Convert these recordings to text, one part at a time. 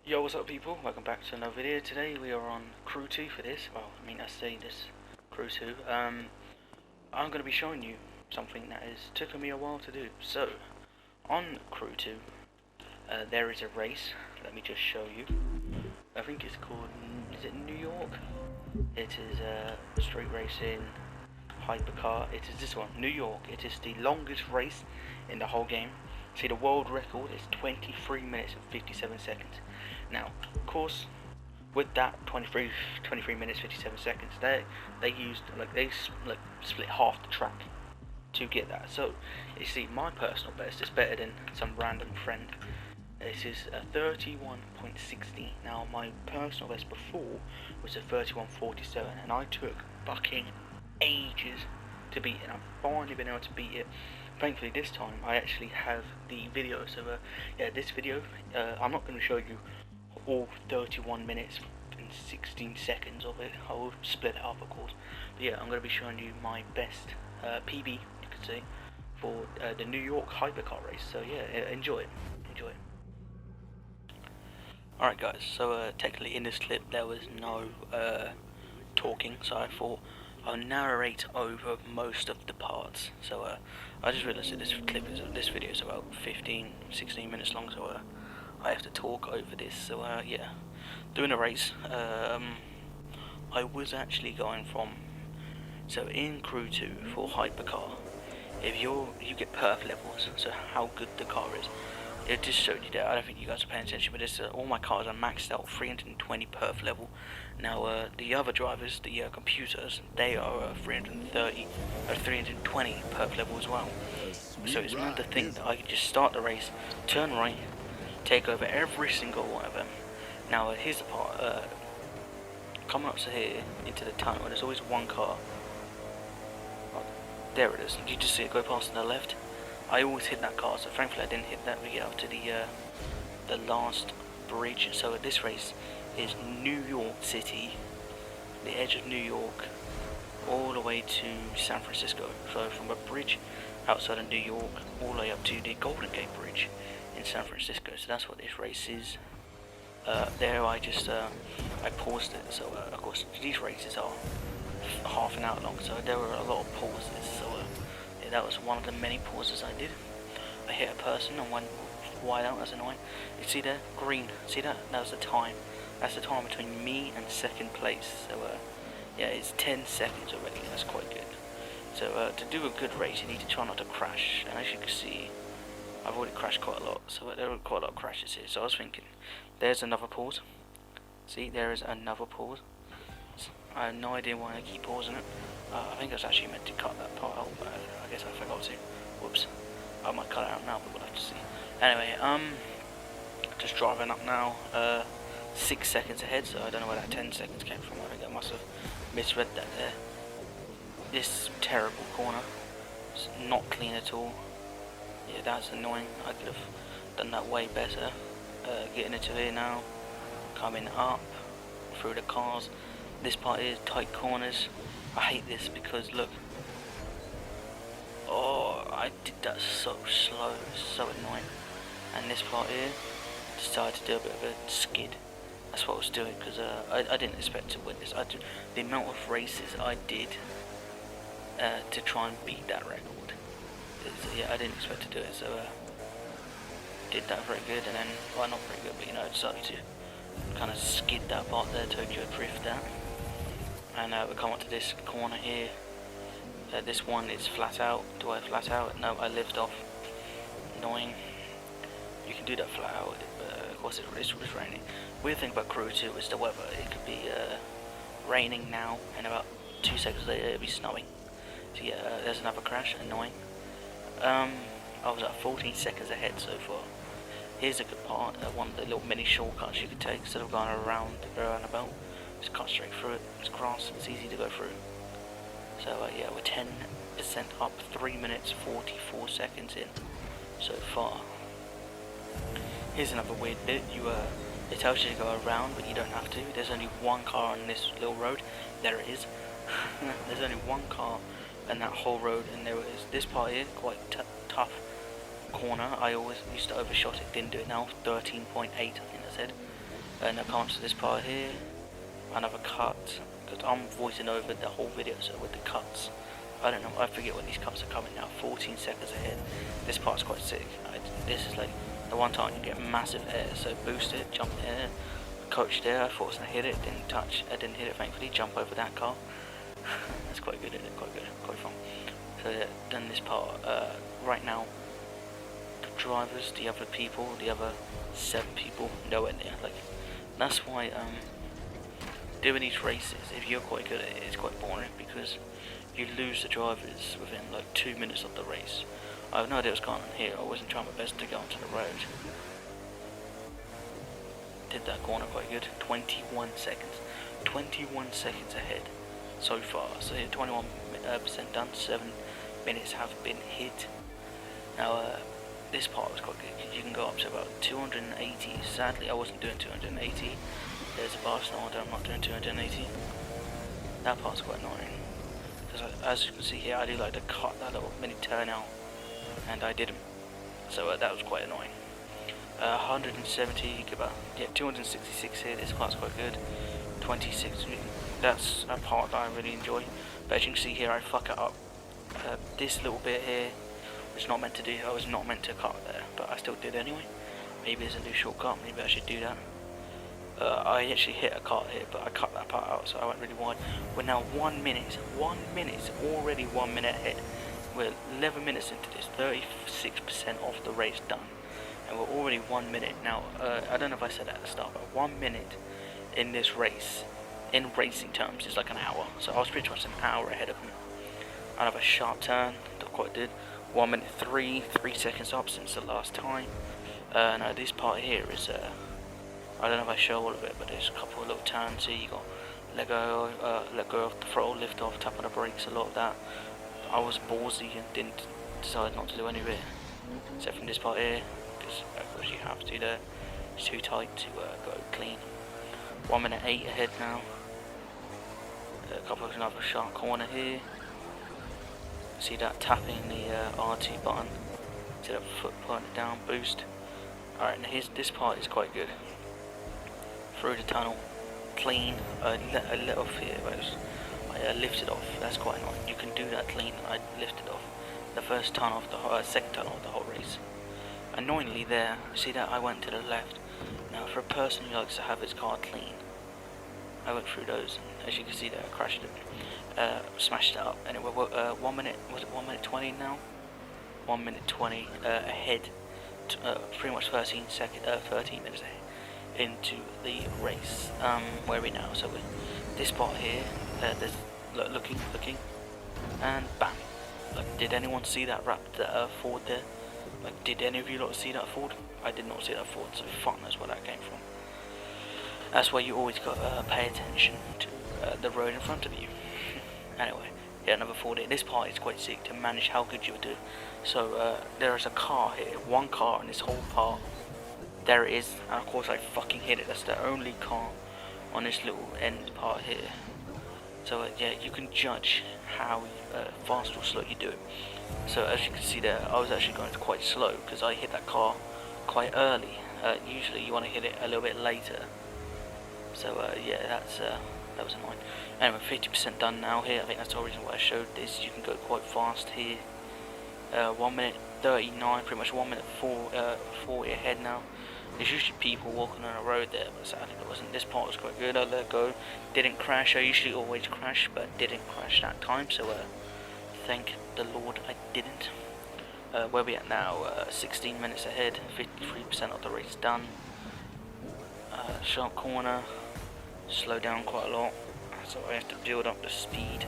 Yo, what's up people? Welcome back to another video. Today we are on Crew 2 for this. Well, I say this, Crew 2. I'm going to be showing you something that has taken me a while to do. So, on Crew 2, there is a race. Let me just show you. I think it's called, is it New York? It is street racing, hypercar. It is this one, New York. It is the longest race in the whole game. See, the world record is 23 minutes and 57 seconds. Now, of course, with that 23 minutes 57 seconds, they used they split half the track to get that. So you see, my personal best is better than some random friend. This is a 31.60. Now, my personal best before was a 31.47, and I took fucking ages to beat it. I've finally been able to beat it. Thankfully, this time I actually have the video. So yeah, this video, I'm not going to show you all 31 minutes and 16 seconds of it. I will split it up, of course. But yeah, I'm going to be showing you my best PB, you could say, for the New York hypercar race. So yeah, enjoy it. Enjoy it. Alright guys, so technically in this clip there was no talking, so I thought I'll narrate over most of the parts. So I just realised that this video is about 15-16 minutes long, so I have to talk over this. So yeah, doing a race. I was actually going from, so in Crew 2 for hypercar, if you get perf levels, so how good the car is. It just showed you that. I don't think you guys are paying attention, but this, all my cars are maxed out 320 perf level. Now the other drivers, the computers, they are 330 or 320 perf level as well. So it's meant to think that I can just start the race, turn right, take over every single one of them. Now here's the part. Coming up to here into the tunnel, there's always one car. Oh, there it is. You just see it go past to the left. I always hit that car, so thankfully I didn't hit that. We get up to the last bridge. So this race is New York City, the edge of New York, all the way to San Francisco. So from a bridge outside of New York, all the way up to the Golden Gate Bridge in San Francisco. So that's what this race is. There I just I paused it. So of course these races are half an hour long, so there were a lot of pauses. So yeah, that was one of the many pauses I did. I hit a person and went wide out. That's annoying. You see there, green. See that? That was the time. That's the time between me and second place. So yeah, it's 10 seconds already. That's quite good. So to do a good race, you need to try not to crash. And as you can see, I've already crashed quite a lot. So there are quite a lot of crashes here. So I was thinking, there's another pause. See, there is another pause. I have no idea why I keep pausing it. I think I was actually meant to cut that part out, but I guess I forgot to. Whoops. I might cut it out now, but we'll have to see. Anyway, just driving up now. 6 seconds ahead, so I don't know where that 10 seconds came from. I think I must have misread that there. This terrible corner. It's not clean at all. Yeah, that's annoying. I could have done that way better. Getting into here now. Coming up through the cars. This part is tight corners. I hate this because look. Oh, I did that so slow, so annoying. And this part here, decided to do a bit of a skid. That's what I was doing because I didn't expect to win this. The amount of races I did to try and beat that record. Yeah, I didn't expect to do it, so did that very good, and then, well, not very good, but you know, I decided to kind of skid that part there, Tokyo Drift that. And we come up to this corner here. This one is flat out. Do I flat out? No, I lift off. Annoying. You can do that flat out, but of course it's raining. Weird thing about Crew 2 is the weather. It could be raining now, and about 2 seconds later it'll be snowing. So yeah, there's another crash. Annoying. I was at 14 seconds ahead so far. Here's a good part. One of the little mini shortcuts you could take instead of going around the roundabout. Just cut straight through it. It's grass. It's easy to go through. So yeah, we're 10% up. 3 minutes 44 seconds in so far. Here's another weird bit. It tells you to go around, but you don't have to. There's only one car on this little road. There it is. There's only one car in that whole road, and there is this part here, quite tough corner. I always used to overshot it, didn't do it now. 13.8, I think I said. And now come to this part here, another cut, because I'm voicing over the whole video, so with the cuts, I don't know, I forget when these cuts are coming now, 14 seconds ahead. This part's quite sick. This is like the one time you get massive air, so boost it, jump in air, coach there, I thought I was going to hit it, I didn't hit it thankfully, jump over that car. That's quite good, isn't it? Quite good, quite fun. So yeah, done this part. Right now, the drivers, the other people, the other 7 people, nowhere near. Like, that's why doing these races, if you're quite good at it, it's quite boring because you lose the drivers within like 2 minutes of the race. I have no idea what's going on here. I wasn't trying my best to get onto the road. Did that corner quite good. 21 seconds. 21 seconds ahead so far. So yeah, 21% done. 7 minutes have been hit. Now this part was quite good. You can go up to about 280. Sadly, I wasn't doing 280. There's a Barcelona. I'm not doing 280. That part's quite annoying. Because as you can see here, I do like to cut that little mini turnout, and I didn't. So that was quite annoying. 170, about 266 here. This part's quite good. 26. That's a part that I really enjoy. But as you can see here, I fuck it up. This little bit here was not meant to do. I was not meant to cut there, but I still did anyway. Maybe there's a new shortcut. Maybe I should do that. I actually hit a cut here, but I cut that part out, so I went really wide. We're now 1 minute. 1 minute, already 1 minute ahead. We're 11 minutes into this, 36% of the race done, and we're already 1 minute now. I don't know if I said that at the start, but 1 minute in this race, in racing terms, is like an hour. So I was pretty much an hour ahead of him. Another sharp turn, that quite did. 1 minute 3 seconds up since the last time. Now this part here is I don't know if I show all of it, but there's a couple of little turns here. You got let go of the throttle, lift off, tap on the brakes, a lot of that. I was ballsy and didn't decide not to do any of it, except from this part here, because of course you have to there. It's too tight to go clean. 1 minute 8 ahead now. A couple of another sharp corner here. See that tapping the R2 button. See that foot putting it down, boost. Alright, and this part is quite good. Through the tunnel, clean. I let off here, but I lifted off. That's quite annoying. You can do that clean. I lifted off the first ton of the second tunnel of the whole race. Annoyingly, there, see that I went to the left. Now, for a person who likes to have his car clean, I went through those, and as you can see there, I crashed it, smashed it up, and it was 1 minute. Was it 1 minute 20 now? 1 minute 20 ahead. Pretty much 13 minutes ahead into the race. Where are we now? So this spot here, there's looking, and bam. Like, did anyone see that Ford there? Like, did any of you lot see that Ford? I did not see that Ford, so fuck knows where that came from. That's why you always got to pay attention to the road in front of you. Anyway, yeah, another Ford here. This part is quite sick to manage how good you do. So there is a car here, one car in this whole part. There it is, and of course I fucking hit it. That's the only car on this little end part here. So yeah, you can judge how fast or slow you do it. So as you can see there, I was actually going quite slow because I hit that car quite early. Usually you want to hit it a little bit later. So yeah, that was annoying. Anyway, 50% done now here. I think that's the reason why I showed this. You can go quite fast here. 1 minute 39, pretty much 1 minute 40 ahead now. There's usually people walking on the road there, but sadly there wasn't. This part was quite good. I let go, didn't crash. I usually always crash, but didn't crash that time. So thank the Lord I didn't. Where we at now? 16 minutes ahead. 53% of the race done. Sharp corner. Slow down quite a lot, so I have to build up the speed.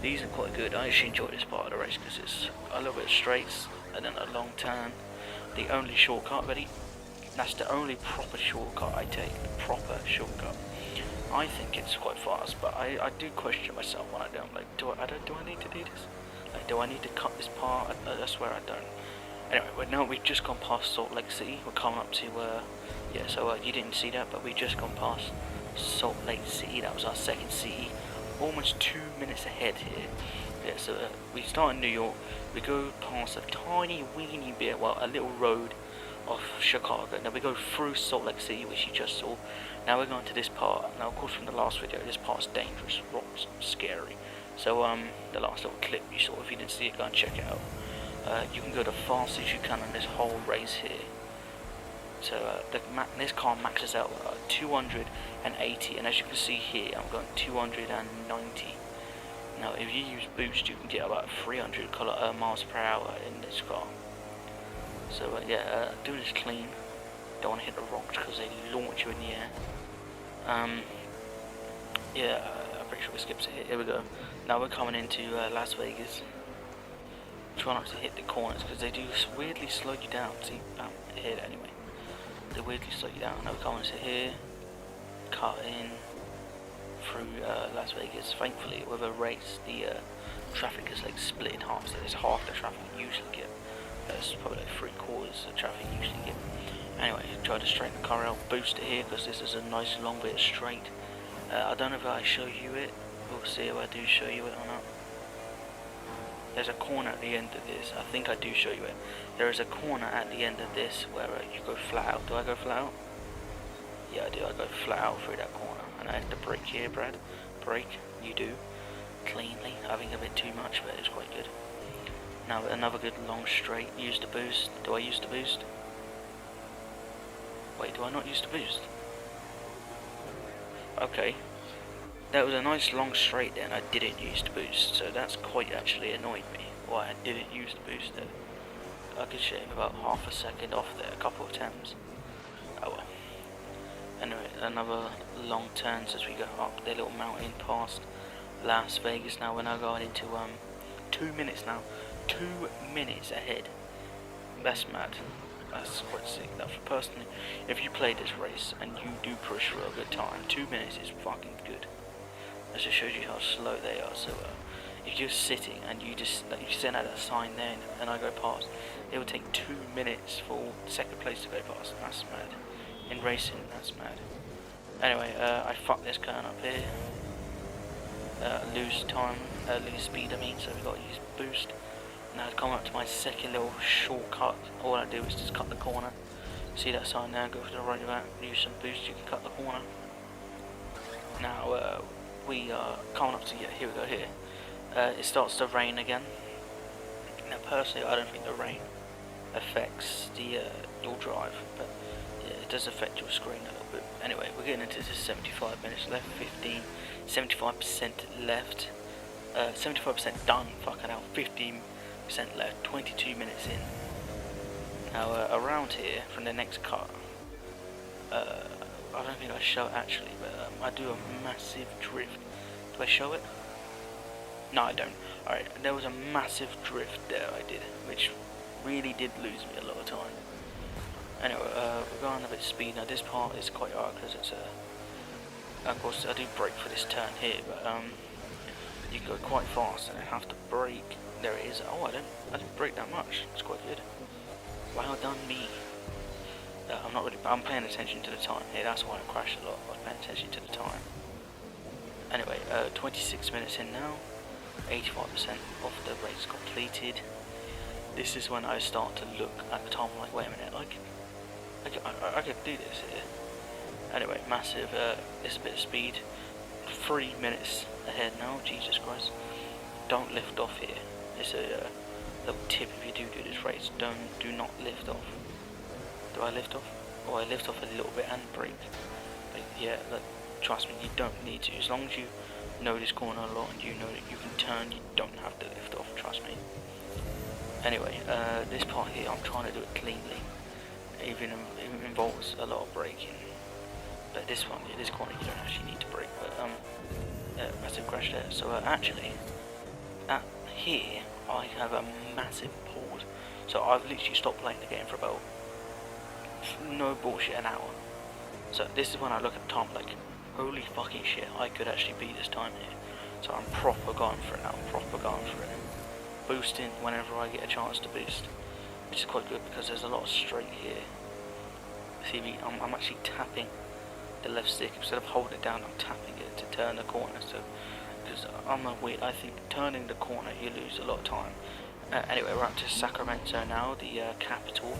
These are quite good. I actually enjoy this part of the race because it's a little bit of straights and then a long turn. The only shortcut, ready? That's the only proper shortcut I take. The proper shortcut. I think it's quite fast, but I do question myself when I do. I'm like, do I need to do this? Like, do I need to cut this part? I swear I don't. Anyway, we've just gone past Salt Lake City. We're coming up to yeah. So you didn't see that, but we just gone past Salt Lake City. That was our second city. Almost 2 minutes ahead here. Yeah, so we start in New York. We go past a tiny weeny bit, well, a little road of Chicago. Now we go through Salt Lake City, which you just saw. Now we're going to this part. Now, of course, from the last video, this part's dangerous, rocks, scary. So the last little clip you saw, if you didn't see it, go and check it out. You can go the fastest you can on this whole race here. So this car maxes out 280, and as you can see here, I'm going 290. Now, if you use boost, you can get about 300 miles per hour in this car. So yeah, do this clean. Don't want to hit the rocks because they launch you in the air. Yeah, I'm pretty sure we skipped it here. Here we go. Now we're coming into Las Vegas. Try not to hit the corners because they do weirdly slow you down. See, here anyway. They weirdly slow you down. Now we're coming to here, cut in through Las Vegas. Thankfully, with a race, the traffic is like split in half. So there's half the traffic you usually get. That's probably like 3/4 of traffic you usually get. Anyway, try to straighten the car out, boost it here because this is a nice long bit of straight. I don't know if I show you it. We'll see if I do show you it or not. There's a corner at the end of this. I think I do show you it. There is a corner at the end of this where you go flat out. Do I go flat out? Yeah, I do. I go flat out through that corner. And I have to brake here, Brad. Brake. You do. Cleanly. I think a bit too much, but it's quite good. Now another good long straight. Use the boost. Do I use the boost? Wait, do I not use the boost? Okay. That was a nice long straight there and I didn't use the boost, so that's quite actually annoyed me. Why I didn't use the boost there. I could shave about half a second off there, a couple of times. Oh well. Anyway, another long turns as we go up the little mountain past Las Vegas. Now we're now going into 2 minutes now. 2 minutes ahead. That's mad. That's quite sick. Now, for personally, if you play this race and you do push for a good time, 2 minutes is fucking good. That just shows you how slow they are. So, if you're sitting and you send out that sign there and I go past, it will take 2 minutes for second place to go past. That's mad. In racing, that's mad. Anyway, I fucked this turn up here. Lose time, lose speed. I mean, so we got to use boost. Now to come up to my second little shortcut, all I do is just cut the corner. See that sign there, go to the right of that, use some boost, you can cut the corner. Now we are coming up to, here we go here. It starts to rain again. Now personally I don't think the rain affects the your drive, but yeah, it does affect your screen a little bit. Anyway, we're getting into this 75 minutes left, 75% left, 75% done, fucking hell, 15% left, 22 minutes in. Now around here from the next cut, I don't think I show it actually, but I do a massive drift. Do I show it? No, I don't. Alright, there was a massive drift there I did, which really did lose me a lot of time. Anyway, we're going a bit of speed. Now this part is quite hard because it's of course I do brake for this turn here, but you go quite fast and I have to brake. There it is. Oh, I didn't brake that much. It's quite good. Well done me. I'm paying attention to the time here. That's why I crash a lot. I'm paying attention to the time. Anyway, 26 minutes in now. 85% of the race completed. This is when I start to look at the time. I'm like, wait a minute, I could do this here. Anyway, massive. This is a bit of speed. 3 minutes ahead now. Jesus Christ! Don't lift off here. It's a little tip if you do this race. Do not lift off. Do I lift off? Oh, I lift off a little bit and brake. But yeah, trust me, you don't need to. As long as you know this corner a lot and you know that you can turn, you don't have to lift off. Trust me. Anyway, this part here, I'm trying to do it cleanly. It even involves a lot of braking. But this one, this corner, you don't actually need to brake. But massive crash there. So actually, at here, I have a massive pause. So I've literally stopped playing the game for about, no bullshit, an hour. So this is when I look at the time like, holy fucking shit, I could actually beat this time here. So I'm proper going for it now, boosting whenever I get a chance to boost, which is quite good because there's a lot of straight here. See me, I'm actually tapping the left stick instead of holding it down. I'm tapping it to turn the corner. So because I think turning the corner you lose a lot of time. Anyway, we're up to Sacramento now, the capital.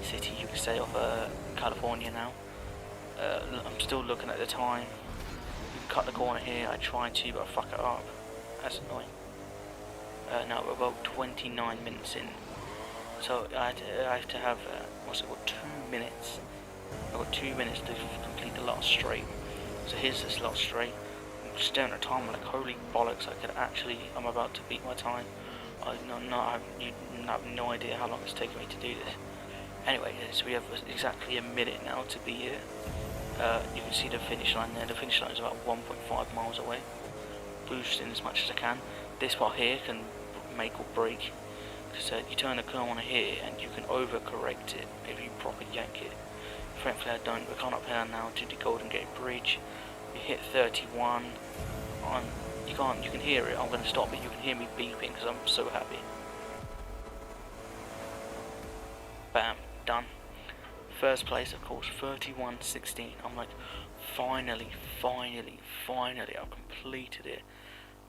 city, you could say, of California now. I'm still looking at the time. You can cut the corner here. I tried to, but I fuck it up. That's annoying. Now we're about 29 minutes in. So I have to have, what's it called, 2 minutes. I've got 2 minutes to complete the last straight. So here's this last straight. I'm staring at time, like, holy bollocks, I'm about to beat my time. You have no idea how long it's taken me to do this. Anyway, so we have exactly a minute now to be here. You can see the finish line there. The finish line is about 1.5 miles away. Boosting as much as I can. This part here can make or break. Because you turn the corner here and you can overcorrect it if you properly yank it. Thankfully I don't. We're coming up here now to the Golden Gate Bridge. We hit 31. You can hear it. I'm going to stop it. You can hear me beeping because I'm so happy. Bam, done. First place, of course, 31:16. I'm like, finally, I've completed it.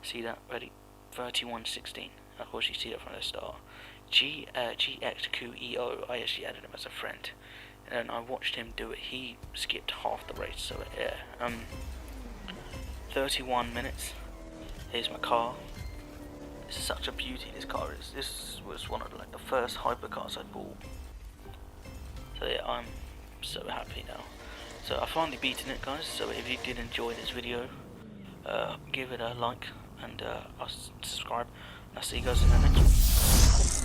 See that? Ready? 31:16. Of course, you see that from the start. GXQEO. I actually added him as a friend, and I watched him do it. He skipped half the race, so yeah. 31 minutes. Here's my car. It's such a beauty. This car is. This was one of the first hypercars I bought. So yeah, I'm so happy now. So I finally beaten it, guys. So if you did enjoy this video, give it a like and I'll subscribe. And I'll see you guys in the next one.